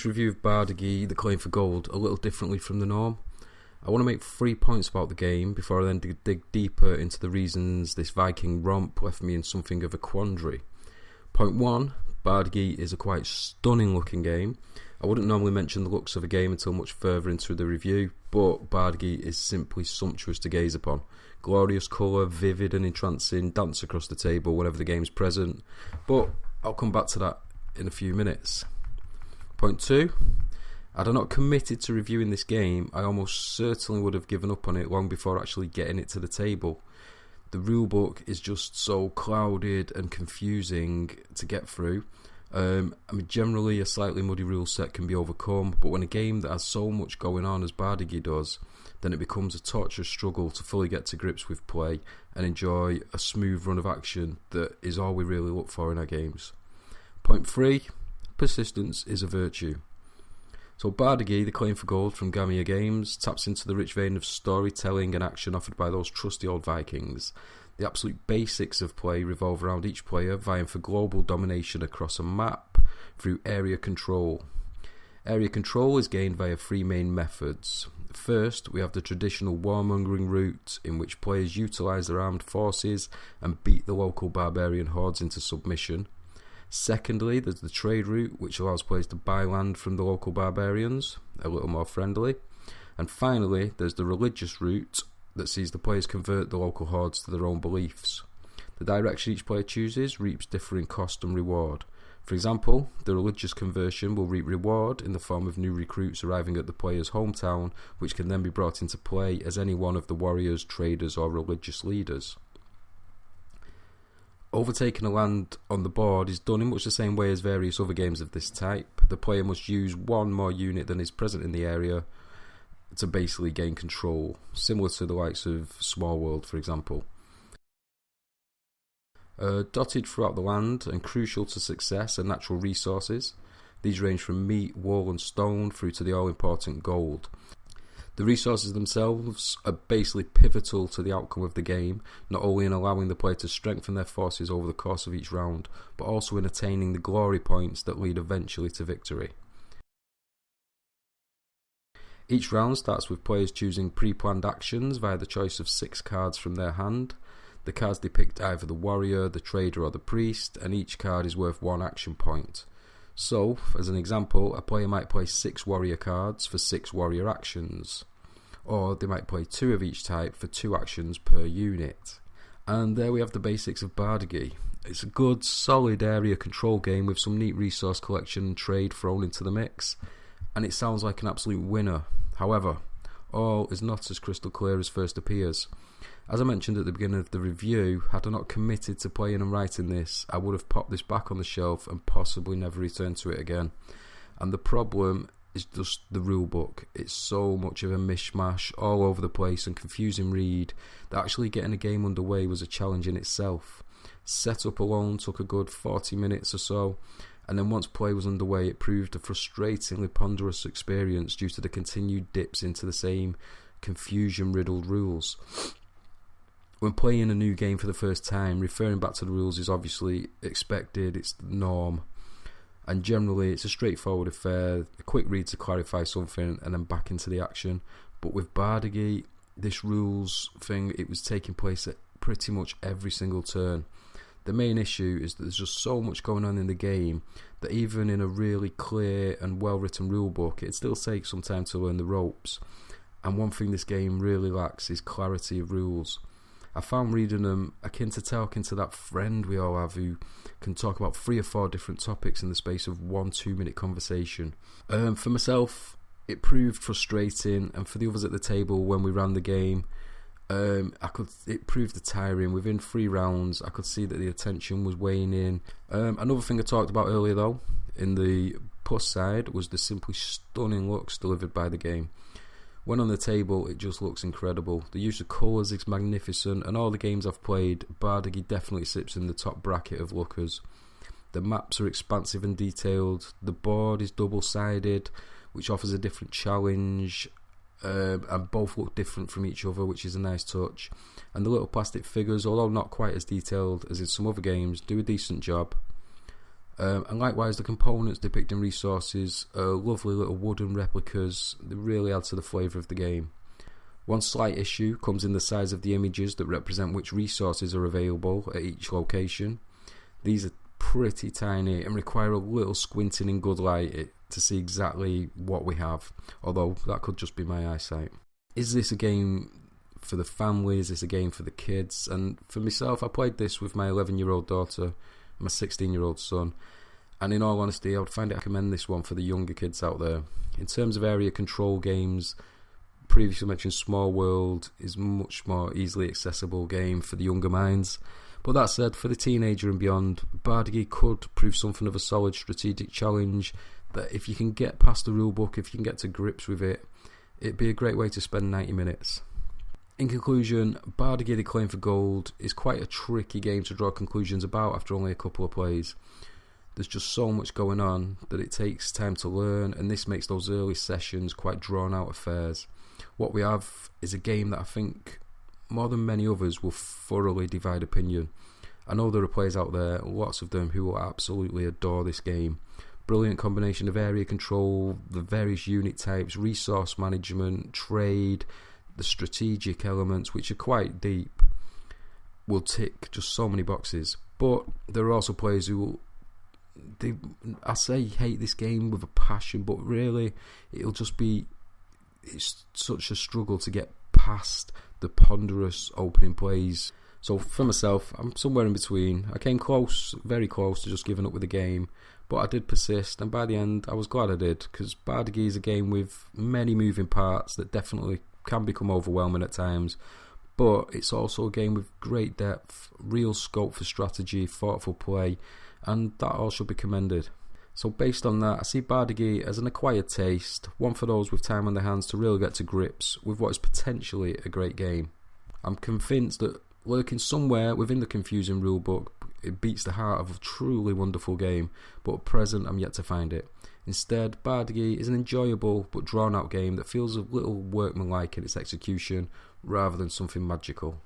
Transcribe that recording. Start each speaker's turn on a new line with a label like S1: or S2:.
S1: this review of Bardagi, the claim for gold, a little differently from the norm. I want to make 3 points about the game before I then dig deeper into the reasons this Viking romp left me in something of a quandary. Point 1, Bardagi is a quite stunning looking game. I wouldn't normally mention the looks of a game until much further into the review, but Bardagi is simply sumptuous to gaze upon. Glorious colour, vivid and entrancing, dance across the table whenever the game's present, but I'll come back to that in a few minutes. Point 2, had I not committed to reviewing this game, I almost certainly would have given up on it long before actually getting it to the table. The rulebook is just so clouded and confusing to get through. Generally a slightly muddy rule set can be overcome, but when a game that has so much going on as Bardagi does, then it becomes a torturous struggle to fully get to grips with play and enjoy a smooth run of action that is all we really look for in our games. Point 3, persistence is a virtue. So Bardagi, the claim for gold from Gamia Games, taps into the rich vein of storytelling and action offered by those trusty old Vikings. The absolute basics of play revolve around each player vying for global domination across a map through area control. Area control is gained via 3 main methods. First, we have the traditional warmongering route, in which players utilise their armed forces and beat the local barbarian hordes into submission. Secondly, there's the trade route, which allows players to buy land from the local barbarians, a little more friendly. And finally, there's the religious route, that sees the players convert the local hordes to their own beliefs. The direction each player chooses reaps differing cost and reward. For example, the religious conversion will reap reward in the form of new recruits arriving at the player's hometown, which can then be brought into play as any one of the warriors, traders or religious leaders. Overtaking a land on the board is done in much the same way as various other games of this type. The player must use one more unit than is present in the area to basically gain control, similar to the likes of Small World, for example. Dotted throughout the land and crucial to success are natural resources. These range from meat, wool and stone through to the all-important gold. The resources themselves are basically pivotal to the outcome of the game, not only in allowing the player to strengthen their forces over the course of each round, but also in attaining the glory points that lead eventually to victory. Each round starts with players choosing pre-planned actions via the choice of 6 cards from their hand. The cards depict either the warrior, the trader or the priest, and each card is worth 1 action point. So, as an example, a player might play 6 warrior cards for 6 warrior actions, or they might play 2 of each type for 2 actions per unit. And there we have the basics of Bardagi. It's a good, solid area control game with some neat resource collection and trade thrown into the mix, and it sounds like an absolute winner. However, all is not as crystal clear as first appears. As I mentioned at the beginning of the review, had I not committed to playing and writing this, I would have popped this back on the shelf and possibly never returned to it again. And the problem is just the rulebook. It's so much of a mishmash, all over the place and confusing read, that actually getting a game underway was a challenge in itself. Setup alone took a good 40 minutes or so, and then once play was underway it proved a frustratingly ponderous experience due to the continued dips into the same confusion-riddled rules. When playing a new game for the first time, referring back to the rules is obviously expected, it's the norm, and generally it's a straightforward affair, a quick read to clarify something and then back into the action. But with Bardagi, this rules thing, it was taking place at pretty much every single turn. The main issue is that there's just so much going on in the game that even in a really clear and well written rulebook, it still takes some time to learn the ropes. And one thing this game really lacks is clarity of rules. I found reading them akin to talking to that friend we all have who can talk about 3 or 4 different topics in the space of 1-2 minute conversation. For myself, it proved frustrating, and for the others at the table when we ran the game, it proved tiring. Within 3 rounds I could see that the attention was weighing in. Another thing I talked about earlier though, in the plus side, was the simply stunning looks delivered by the game. When on the table it just looks incredible. The use of colours is magnificent, and all the games I've played, Bardagi definitely sits in the top bracket of lookers. The maps are expansive and detailed, the board is double-sided, which offers a different challenge, and both look different from each other, which is a nice touch. And the little plastic figures, although not quite as detailed as in some other games, do a decent job. And likewise, the components depicting resources are lovely little wooden replicas that really add to the flavour of the game. One slight issue comes in the size of the images that represent which resources are available at each location. These are pretty tiny and require a little squinting in good light to see exactly what we have, although that could just be my eyesight. Is this a game for the family? Is this a game for the kids? And for myself, I played this with my 11-year-old daughter and my 16-year-old son, and in all honesty, I would recommend this one for the younger kids out there. In terms of area control games, previously mentioned Small World is much more easily accessible game for the younger minds. But that said, for the teenager and beyond, Bardagi could prove something of a solid strategic challenge that if you can get past the rulebook, if you can get to grips with it, it'd be a great way to spend 90 minutes. In conclusion, Bardagi the Claim for Gold is quite a tricky game to draw conclusions about after only a couple of plays. There's just so much going on that it takes time to learn, and this makes those early sessions quite drawn out affairs. What we have is a game that I think, more than many others, will thoroughly divide opinion. I know there are players out there, lots of them, who will absolutely adore this game. Brilliant combination of area control, the various unit types, resource management, trade, the strategic elements, which are quite deep, will tick just so many boxes. But there are also players who will, I say hate this game with a passion, but really it's such a struggle to get past the ponderous opening plays. So for myself, I'm somewhere in between. I came close, very close to just giving up with the game, but I did persist, and by the end I was glad I did, because Bardagi is a game with many moving parts that definitely can become overwhelming at times, but it's also a game with great depth, real scope for strategy, thoughtful play, and that all should be commended. So based on that, I see Bardagi as an acquired taste, one for those with time on their hands to really get to grips with what is potentially a great game. I'm convinced that lurking somewhere within the confusing rulebook, it beats the heart of a truly wonderful game, but at present I'm yet to find it. Instead, Bardagi is an enjoyable but drawn out game that feels a little workmanlike in its execution rather than something magical.